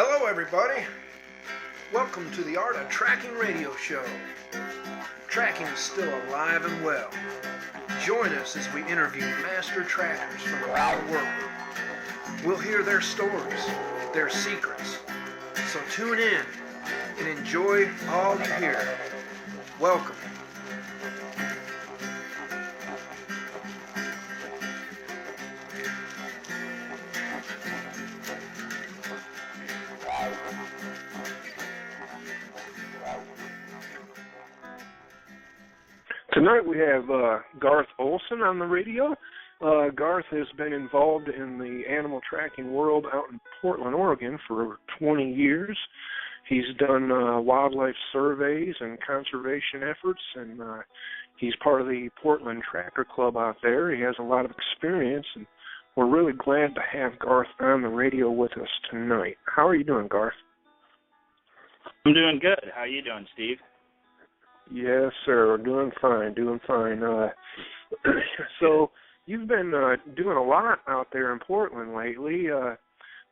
Hello, everybody. Welcome to the Art of Tracking radio show. Tracking is still alive and well. Join us as we interview master trackers from around the world. We'll hear their stories, their secrets. So tune in and enjoy all you hear. Welcome. Tonight we have Garth Olson on the radio. Garth has been involved in the animal tracking world out in Portland, Oregon for over 20 years. He's done wildlife surveys and conservation efforts, and he's part of the Portland Tracker Club out there. He has a lot of experience, and we're really glad to have Garth on the radio with us tonight. How are you doing, Garth? I'm doing good. How are you doing, Steve? Yes, sir. Doing fine. So you've been doing a lot out there in Portland lately.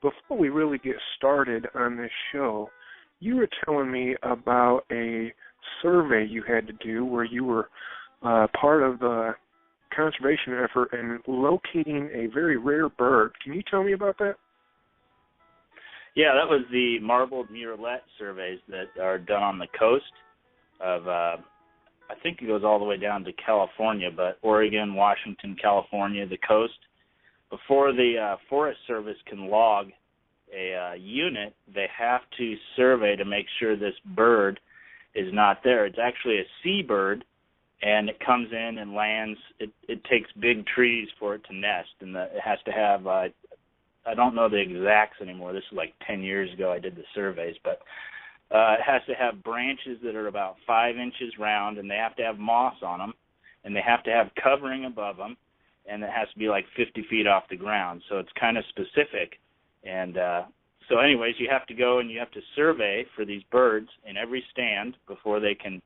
Before we really get started on this show, you were telling me about a survey you had to do where you were part of the conservation effort in locating a very rare bird. Can you tell me about that? Yeah, that was the marbled murrelet surveys that are done on the coast of, I think it goes all the way down to California, but Oregon, Washington, California, the coast. Before the Forest Service can log a unit, they have to survey to make sure this bird is not there. It's actually a seabird, and it comes in and lands. It takes big trees for it to nest, and it has to have, I don't know the exacts anymore. This is like 10 years ago I did the surveys, but it has to have branches that are about 5 inches round, and they have to have moss on them, and they have to have covering above them, and it has to be like 50 feet off the ground. So it's kind of specific. And so anyways, you have to go and you have to survey for these birds in every stand before they can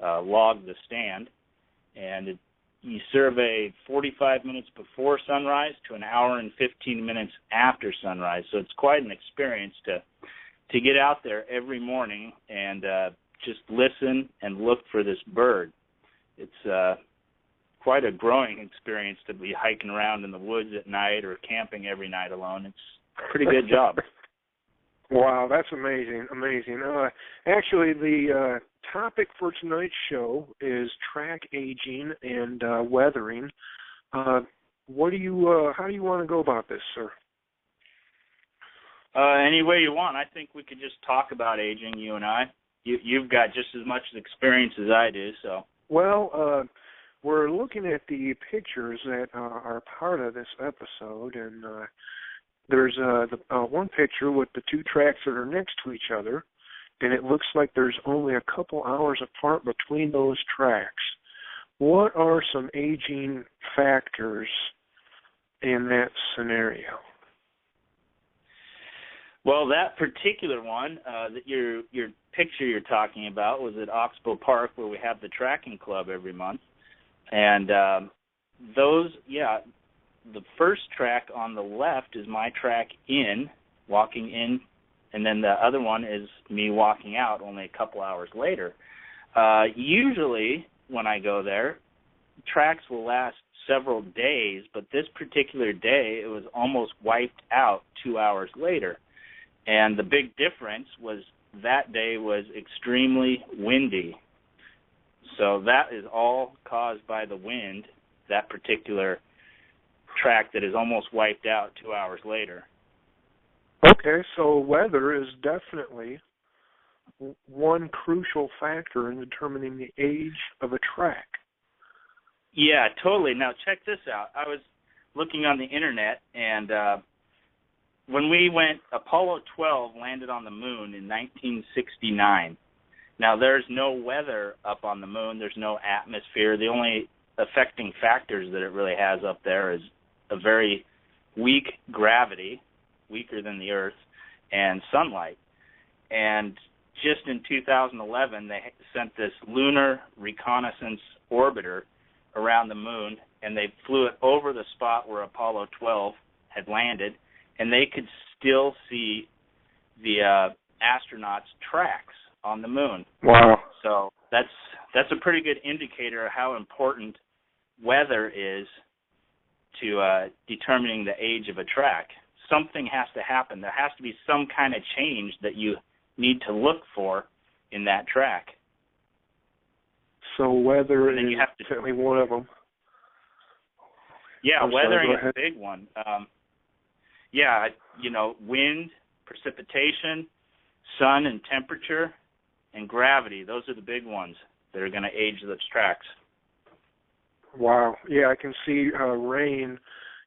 log the stand. And you survey 45 minutes before sunrise to an hour and 15 minutes after sunrise. So it's quite an experience to get out there every morning and just listen and look for this bird. It's quite a growing experience to be hiking around in the woods at night or camping every night alone. It's a pretty good job. Wow, that's amazing. Actually, the topic for tonight's show is track aging and weathering. How do you want to go about this, sir? Any way you want. I think we could just talk about aging, you and I. You've got just as much experience as I do, so. Well, we're looking at the pictures that are part of this episode, and there's one picture with the two tracks that are next to each other, and it looks like there's only a couple hours apart between those tracks. What are some aging factors in that scenario? Well, that particular one, that your picture you're talking about was at Oxbow Park, where we have the tracking club every month. And the first track on the left is my track walking in, and then the other one is me walking out only a couple hours later. Usually when I go there, tracks will last several days, but this particular day it was almost wiped out 2 hours later. And the big difference was that day was extremely windy. So that is all caused by the wind, that particular track that is almost wiped out 2 hours later. Okay, so weather is definitely one crucial factor in determining the age of a track. Yeah, totally. Now check this out. I was looking on the internet, and when we went, Apollo 12 landed on the moon in 1969. Now, there's no weather up on the moon. There's no atmosphere. The only affecting factors that it really has up there is a very weak gravity, weaker than the Earth, and sunlight. And just in 2011, they sent this lunar reconnaissance orbiter around the moon, and they flew it over the spot where Apollo 12 had landed, and they could still see the astronauts' tracks on the moon. Wow. So that's a pretty good indicator of how important weather is to determining the age of a track. Something has to happen. There has to be some kind of change that you need to look for in that track. So weather is you have to, certainly one of them. Yeah, weathering is a big one. Wind, precipitation, sun and temperature, and gravity. Those are the big ones that are going to age those tracks. Wow. Yeah, I can see rain,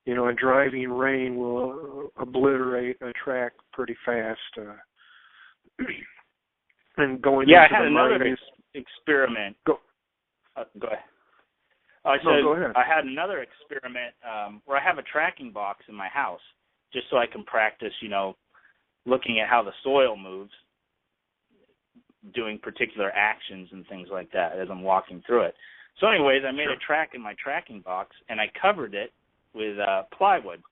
a driving rain will obliterate a track pretty fast. And going into I had another experiment. Go ahead. Go ahead. I had another experiment where I have a tracking box in my house just so I can practice, looking at how the soil moves, doing particular actions and things like that as I'm walking through it. So anyways, I made a track in my tracking box, and I covered it with plywood,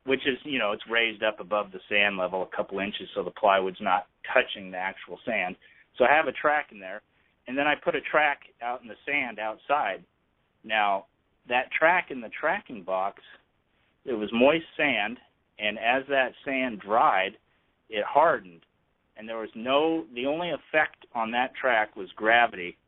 which is, it's raised up above the sand level a couple inches so the plywood's not touching the actual sand. So I have a track in there, and then I put a track out in the sand outside. Now, that track in the tracking box, it was moist sand, and as that sand dried, it hardened. And there was the only effect on that track was gravity.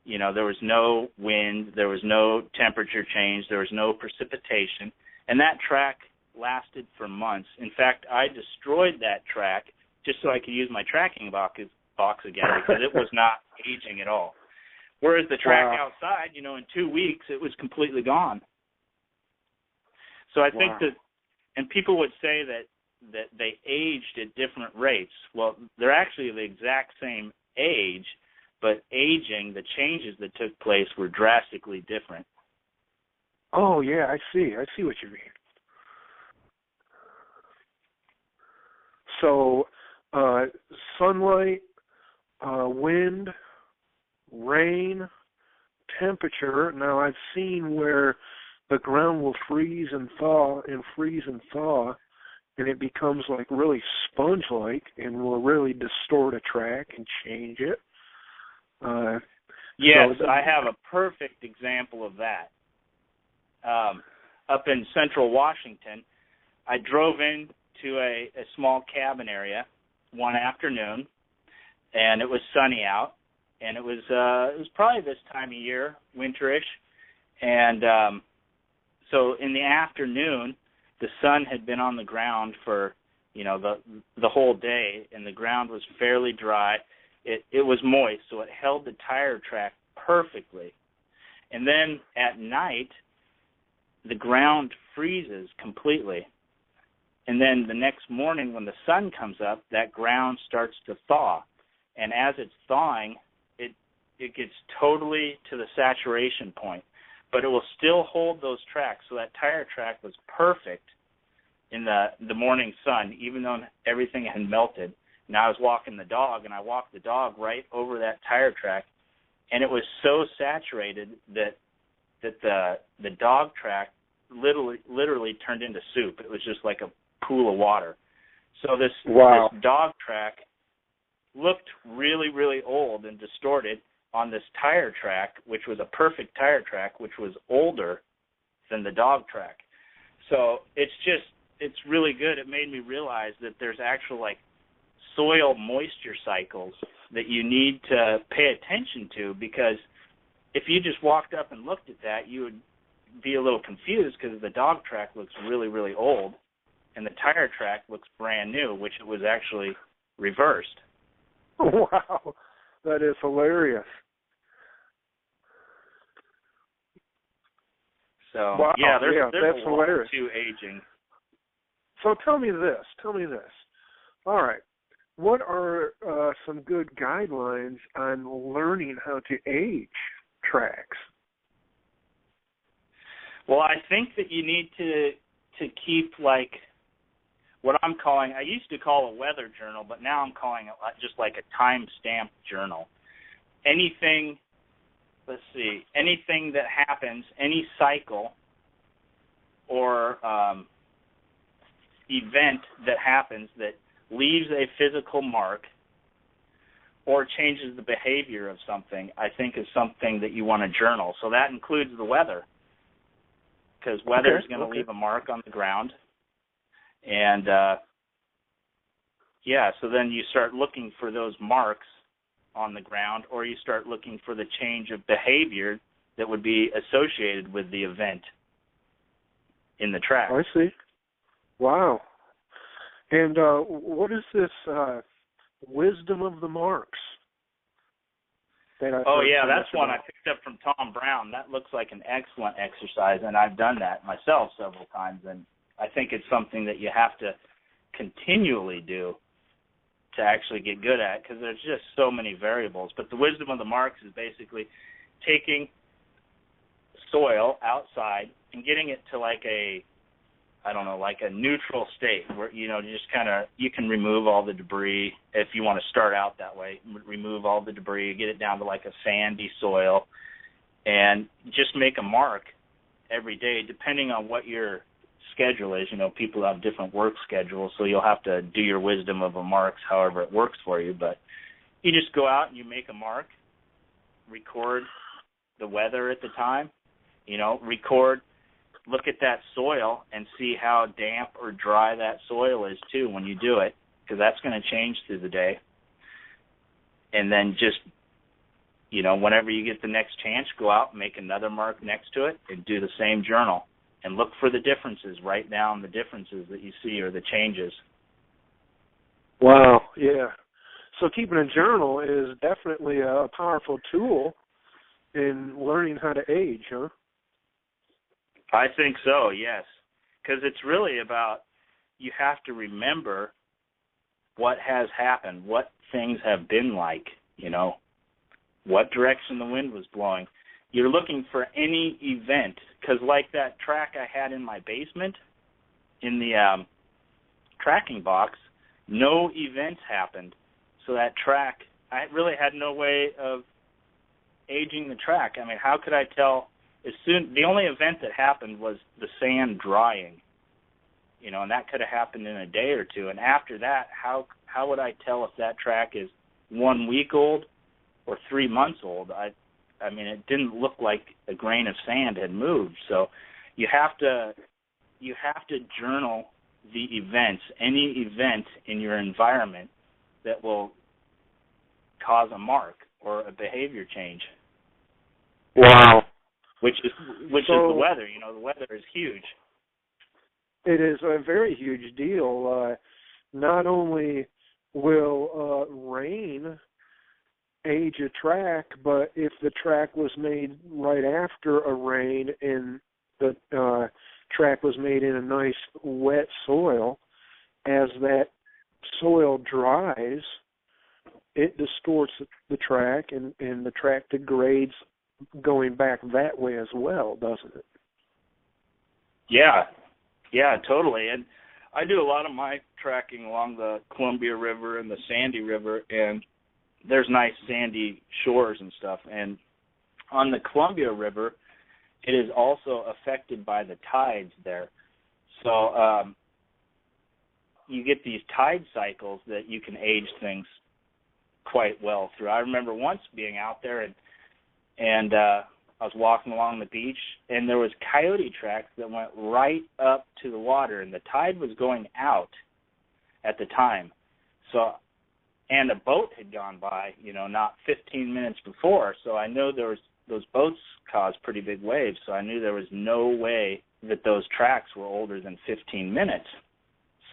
There was no wind, there was no temperature change, there was no precipitation, and that track lasted for months. In fact, I destroyed that track just so I could use my tracking box again because it was not aging at all. Whereas the track outside, in 2 weeks, it was completely gone. So I think that, and people would say that they aged at different rates. Well, they're actually the exact same age, but aging, the changes that took place were drastically different. Oh, yeah, I see what you mean. So, sunlight, wind, rain, temperature. Now, I've seen where the ground will freeze and thaw, and it becomes like really sponge-like and will really distort a track and change it. Yes, I have a perfect example of that. Up in central Washington, I drove into a small cabin area one afternoon, and it was sunny out, and it was probably this time of year, winterish, and so in the afternoon, the sun had been on the ground for the whole day, and the ground was fairly dry. It was moist, so it held the tire track perfectly. And then at night, the ground freezes completely. And then the next morning when the sun comes up, that ground starts to thaw. And as it's thawing, it gets totally to the saturation point. But it will still hold those tracks. So that tire track was perfect in the morning sun, even though everything had melted. And I was walking the dog, and I walked the dog right over that tire track, and it was so saturated that the dog track literally turned into soup. It was just like a pool of water. So this dog track looked really, really old and distorted on this tire track, which was a perfect tire track, which was older than the dog track. So it's really good. It made me realize that there's actual soil moisture cycles that you need to pay attention to, because if you just walked up and looked at that, you would be a little confused because the dog track looks really, really old and the tire track looks brand new, which it was actually reversed. Wow, that is hilarious. So, there's that's a lot hilarious. to aging. So tell me this. All right. What are some good guidelines on learning how to age tracks? Well, I think that you need to keep what I'm calling, I used to call a weather journal, but now I'm calling it just like a time-stamped journal. Anything that happens, any cycle or event that happens that leaves a physical mark or changes the behavior of something, I think is something that you want to journal. So that includes the weather, because weather is going to leave a mark on the ground. And, so then you start looking for those marks on the ground, or you start looking for the change of behavior that would be associated with the event in the track. I see. Wow. And what is this wisdom of the marks? That's one I picked up from Tom Brown. That looks like an excellent exercise, and I've done that myself several times, and I think it's something that you have to continually do to actually get good at, because there's just so many variables. But the wisdom of the marks is basically taking soil outside and getting it to like a neutral state where, you can remove all the debris if you want to start out that way. Remove all the debris, get it down to like a sandy soil, and just make a mark every day, depending on what your schedule is. People have different work schedules, so you'll have to do your wisdom of the marks however it works for you. But you just go out and you make a mark, record the weather at the time, look at that soil and see how damp or dry that soil is too when you do it, because that's going to change through the day. And then just, whenever you get the next chance, go out and make another mark next to it and do the same journal and look for the differences. Write down the differences that you see or the changes. Wow, yeah. So keeping a journal is definitely a powerful tool in learning how to age, huh? I think so, yes, because it's really about, you have to remember what has happened, what things have been like, what direction the wind was blowing. You're looking for any event, because like that track I had in my basement, in the tracking box, no events happened. So that track, I really had no way of aging the track. I mean, how could I tell? The only event that happened was the sand drying, and that could have happened in a day or two. And after that, how would I tell if that track is 1 week old or 3 months old? I mean, it didn't look like a grain of sand had moved. So you have to journal the events, any event in your environment that will cause a mark or a behavior change. Wow. Which is the weather. The weather is huge. It is a very huge deal. Not only will rain age a track, but if the track was made right after a rain and the track was made in a nice wet soil, as that soil dries, it distorts the track, and the track degrades going back that way as well, doesn't it? Yeah, totally. And I do a lot of my tracking along the Columbia River and the Sandy River, and there's nice sandy shores and stuff. And on the Columbia River, it is also affected by the tides there. So you get these tide cycles that you can age things quite well through. I remember once being out there and I was walking along the beach, and there was coyote tracks that went right up to the water, and the tide was going out at the time. So, and a boat had gone by, not 15 minutes before. So I know those boats caused pretty big waves. So I knew there was no way that those tracks were older than 15 minutes.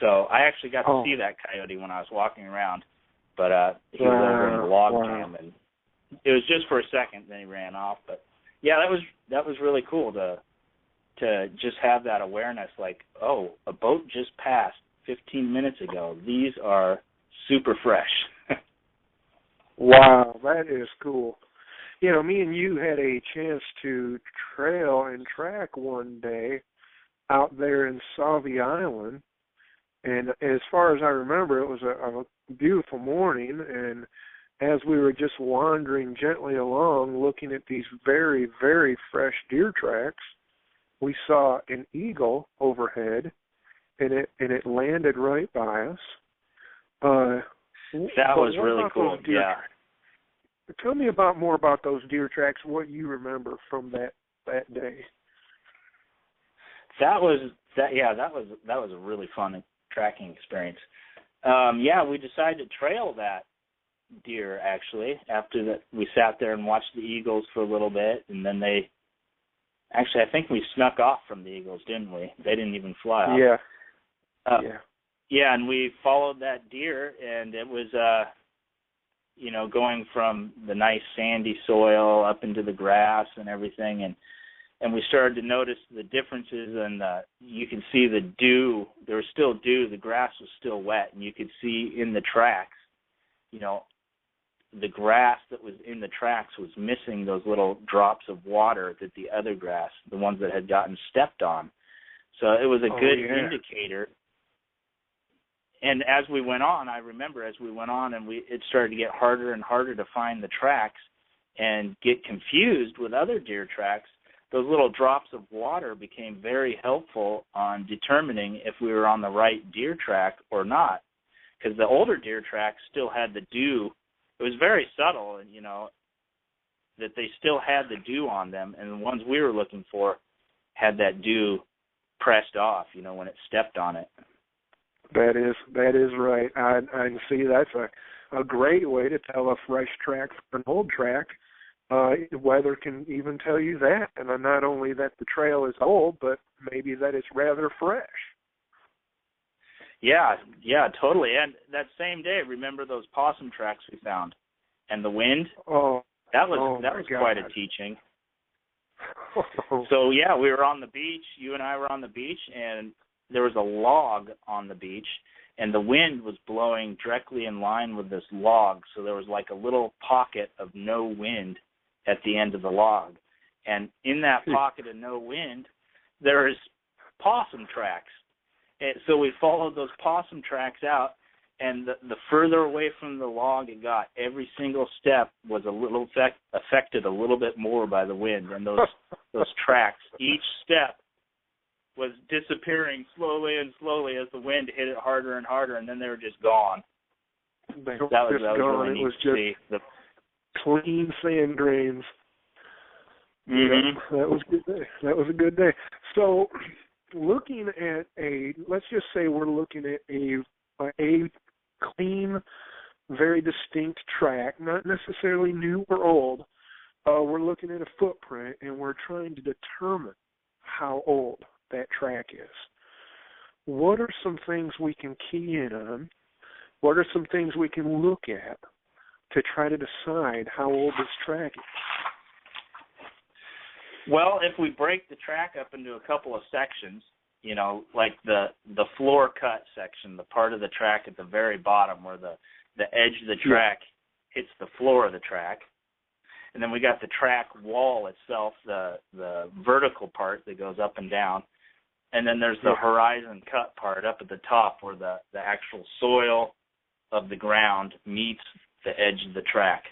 So I actually got to see that coyote when I was walking around, but he was over in the log jam, and it was just for a second, then he ran off. But yeah, that was really cool to just have that awareness, like, oh, a boat just passed 15 minutes ago. These are super fresh. Wow, that is cool. Me and you had a chance to trail and track one day out there in Sauvie Island, and as far as I remember, it was a beautiful morning, and as we were just wandering gently along, looking at these very, very fresh deer tracks, we saw an eagle overhead, and it landed right by us. That was really cool. Yeah. Tell me more about those deer tracks. What you remember from that day? That was a really fun tracking experience. We decided to trail that deer actually. After that, we sat there and watched the eagles for a little bit, and then I think we snuck off from the eagles, didn't we? They didn't even fly off. Yeah. Yeah, and we followed that deer, and it was going from the nice sandy soil up into the grass and everything, and we started to notice the differences, and you can see the dew. There was still dew. The grass was still wet, and you could see in the tracks, the grass that was in the tracks was missing those little drops of water that the other grass, the ones that had gotten stepped on. So it was a good indicator. And as we went on, I remember as we went on, and it started to get harder and harder to find the tracks and get confused with other deer tracks, those little drops of water became very helpful on determining if we were on the right deer track or not. Because the older deer tracks still had the dew. It was very subtle, and that they still had the dew on them, and the ones we were looking for had that dew pressed off, when it stepped on it. That is right. I can see that's a great way to tell a fresh track from an old track. Weather can even tell you that, and not only that the trail is old, but maybe that it's rather fresh. Yeah, totally. And that same day, remember those possum tracks we found, and the wind? That was quite a teaching. So we were on the beach. You and I were on the beach, and there was a log on the beach, and the wind was blowing directly in line with this log. So there was like a little pocket of no wind at the end of the log, and in that pocket of no wind, there's possum tracks. And so we followed those possum tracks out, and the further away from the log it got, every single step was a little affected a little bit more by the wind. And those tracks, each step was disappearing slowly and slowly as the wind hit it harder and harder, and then they were just gone. That was really neat to see. Clean sand grains. Mm-hmm. Yeah, that was a good day. So, looking at let's just say we're looking at a clean, very distinct track, not necessarily new or old. We're looking at a footprint, and we're trying to determine how old that track is. What are some things we can key in on? What are some things we can look at to try to decide how old this track is? Well, if we break the track up into a couple of sections, like the floor cut section, the part of the track at the very bottom where the edge of the track hits the floor of the track. And then we got the track wall itself, the vertical part that goes up and down. And then there's the horizon cut part up at the top where the actual soil of the ground meets the edge of the track.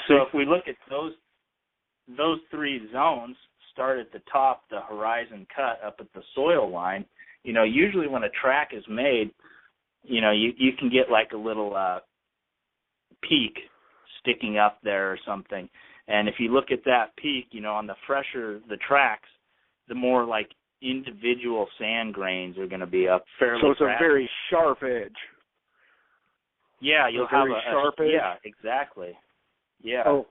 So if we look at those three zones, start at the top, the horizon cut up at the soil line, usually when a track is made, you can get like a little peak sticking up there or something. And if you look at that peak, on the fresher the tracks, the more like individual sand grains are going to be up fairly. So it's a very sharp edge. Yeah, you'll have a sharp edge. Yeah, exactly. Yeah. Okay.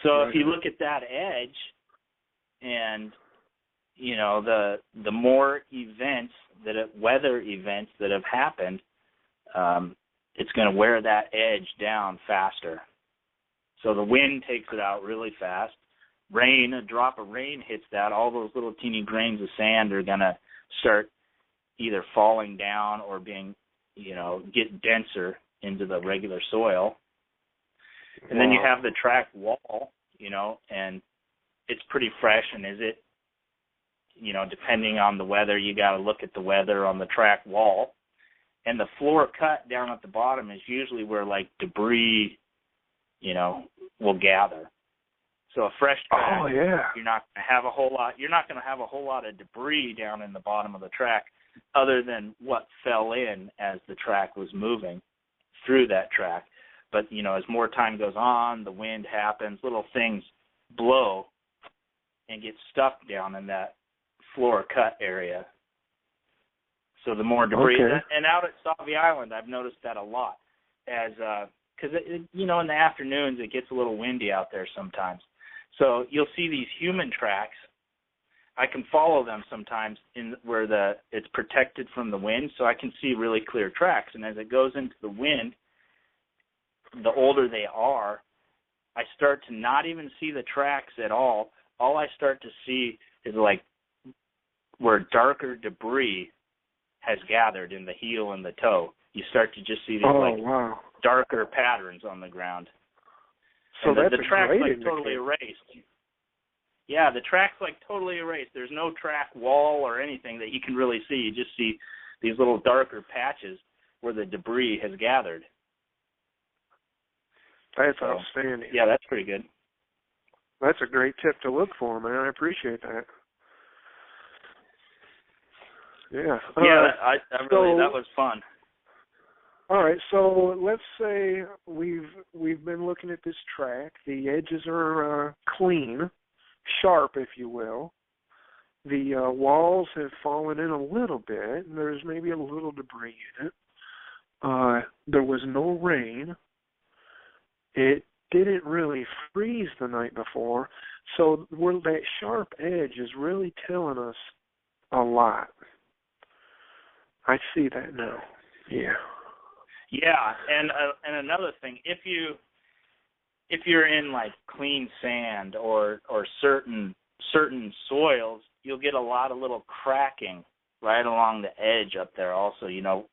So if you look at that edge, and the more weather events that have happened, it's going to wear that edge down faster. So the wind takes it out really fast. A drop of rain hits that. All those little teeny grains of sand are going to start either falling down or being, get denser into the regular soil. And then you have the track wall, and it's pretty fresh. And is it, depending on the weather, you got to look at the weather on the track wall. And the floor cut down at the bottom is usually where, like, debris, will gather. So a fresh track, Oh, yeah. you're not going to have a whole lot. You're not going to have a whole lot of debris down in the bottom of the track, other than what fell in as the track was moving through that track. But as more time goes on, the wind happens, little things blow and get stuck down in that floor cut area. So the more debris, Okay. and out at Sauvie Island, I've noticed that a lot, as because in the afternoons it gets a little windy out there sometimes. So you'll see these human tracks. I can follow them sometimes in where it's protected from the wind, so I can see really clear tracks. And as it goes into the wind, the older they are, I start to not even see the tracks at all. All I start to see is like where darker debris has gathered in the heel and the toe. You start to just see these wow. darker patterns on the ground. So and that's the track's great like totally erased. Yeah, the track's like totally erased. There's no track wall or anything that you can really see. You just see these little darker patches where the debris has gathered. That's outstanding. Yeah, that's pretty good. That's a great tip to look for, man. I appreciate that. Yeah. I really, that was fun. All right, so let's say we've been looking at this track. The edges are clean, sharp, if you will. The walls have fallen in a little bit, and there's maybe a little debris in it. There was no rain. It didn't really freeze the night before, so that sharp edge is really telling us a lot. I see that now. Yeah. Yeah, and another thing, if you're in like clean sand or certain soils, you'll get a lot of little cracking right along the edge up there also,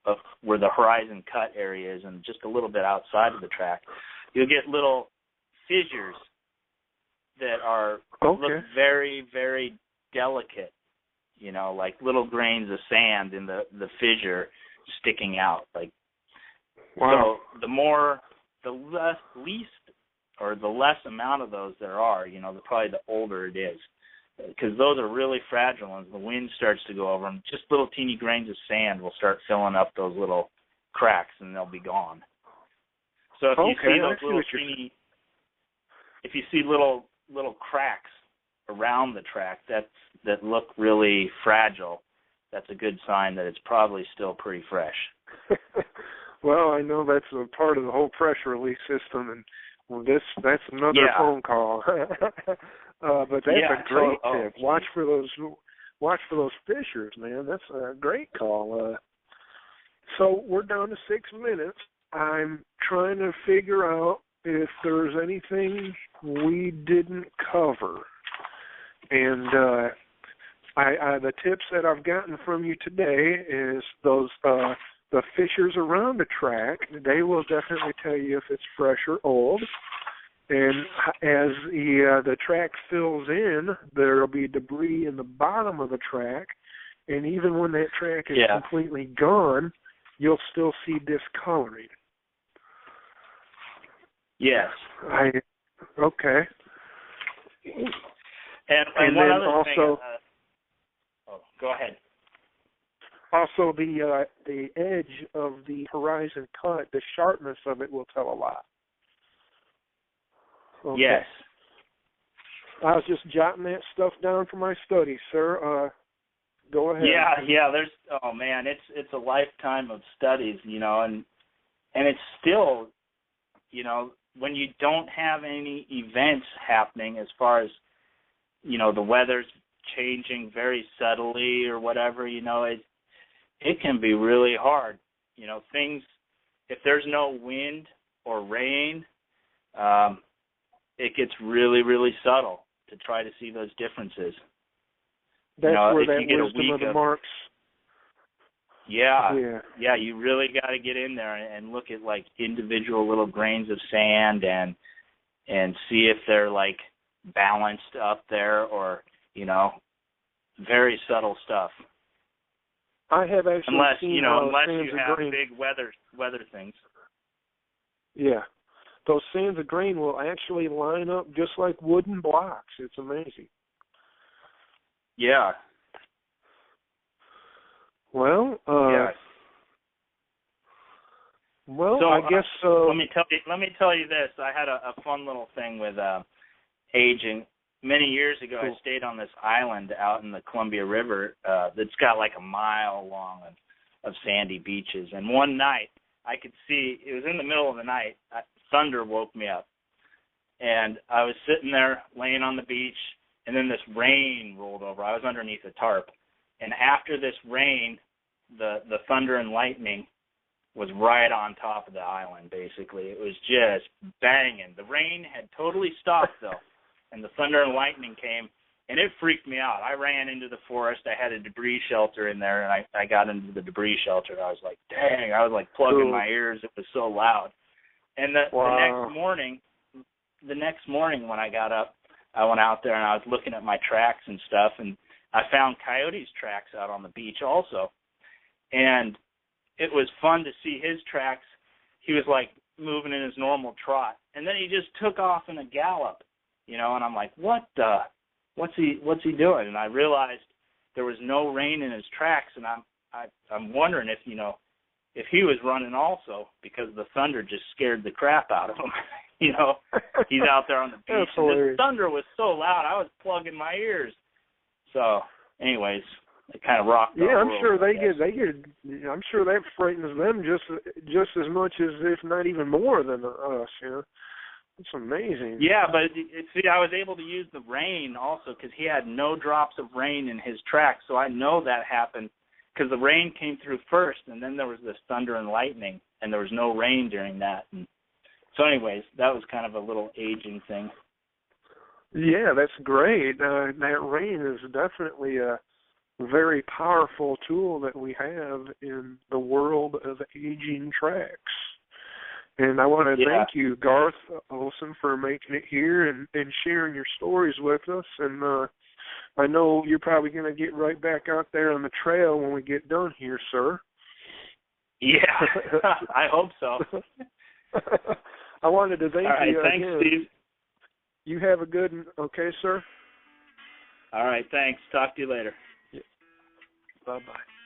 of where the horizon cut area is and just a little bit outside of the track. You'll get little fissures that look very, very delicate, like little grains of sand in the fissure sticking out. Like, wow. So the less amount of those there are, probably the older it is, because those are really fragile, and as the wind starts to go over them, just little teeny grains of sand will start filling up those little cracks, and they'll be gone. So if you see those little teeny, if you see little cracks around the track that look really fragile, that's a good sign that it's probably still pretty fresh. Well, I know that's a part of the whole pressure release system, and that's another phone call. But that's a great tip. Watch for those fissures, man. That's a great call. So we're down to 6 minutes. I'm trying to figure out if there's anything we didn't cover. And the tips that I've gotten from you today is those the fissures around the track. They will definitely tell you if it's fresh or old. And as the track fills in, there will be debris in the bottom of the track. And even when that track is completely gone, you'll still see discoloring. Yes. Okay. And one other thing. Go ahead. Also, the edge of the horizon cut, the sharpness of it will tell a lot. Okay. Yes. I was just jotting that stuff down for my studies, sir. Go ahead. Yeah. It's a lifetime of studies, and it's still, when you don't have any events happening as far as, the weather's changing very subtly or whatever, it can be really hard. Things, if there's no wind or rain, it gets really, really subtle to try to see those differences. That's where that wisdom of the marks. Yeah, you really got to get in there and look at like individual little grains of sand and see if they're like balanced up there or, very subtle stuff. I have actually unless seen you have grains. big weather things. Yeah. those sands of grain will actually line up just like wooden blocks. It's amazing. Yeah. Well, yeah. Well, so, I guess. Let me tell you this. I had a fun little thing with aging. Many years ago, cool. I stayed on this island out in the Columbia River that's got like a mile long of sandy beaches. And one night, I could see, it was in the middle of the night, thunder woke me up. And I was sitting there laying on the beach, and then this rain rolled over. I was underneath a tarp. And after this rain, the thunder and lightning was right on top of the island, basically. It was just banging. The rain had totally stopped, though, and the thunder and lightning came, and it freaked me out. I ran into the forest. I had a debris shelter in there, and I got into the debris shelter, and I was like, dang, I was like plugging my ears. It was so loud. And the next morning when I got up, I went out there, and I was looking at my tracks and stuff, and I found Coyote's tracks out on the beach also. And it was fun to see his tracks. He was like moving in his normal trot, and then he just took off in a gallop, and I'm like, what's he doing? And I realized there was no rain in his tracks, and I'm wondering if if he was running also, because the thunder just scared the crap out of him. He's out there on the beach, and the thunder was so loud I was plugging my ears. So, anyways, it kind of rocked. Yeah, I'm sure they get. I'm sure that frightens them just as much as, if not even more than us. It's amazing. Yeah, but see, I was able to use the rain also because he had no drops of rain in his track, so I know that happened because the rain came through first, and then there was this thunder and lightning, and there was no rain during that. And so, anyways, that was kind of a little aging thing. Yeah, that's great. That rain is definitely a very powerful tool that we have in the world of aging tracks. And I want to thank you, Garth Olson, for making it here and sharing your stories with us. And I know you're probably going to get right back out there on the trail when we get done here, sir. Yeah, I hope so. I wanted to thank you. All right, thanks, again. Steve. You have a good one. Okay, sir? All right, thanks. Talk to you later. Yeah. Bye-bye.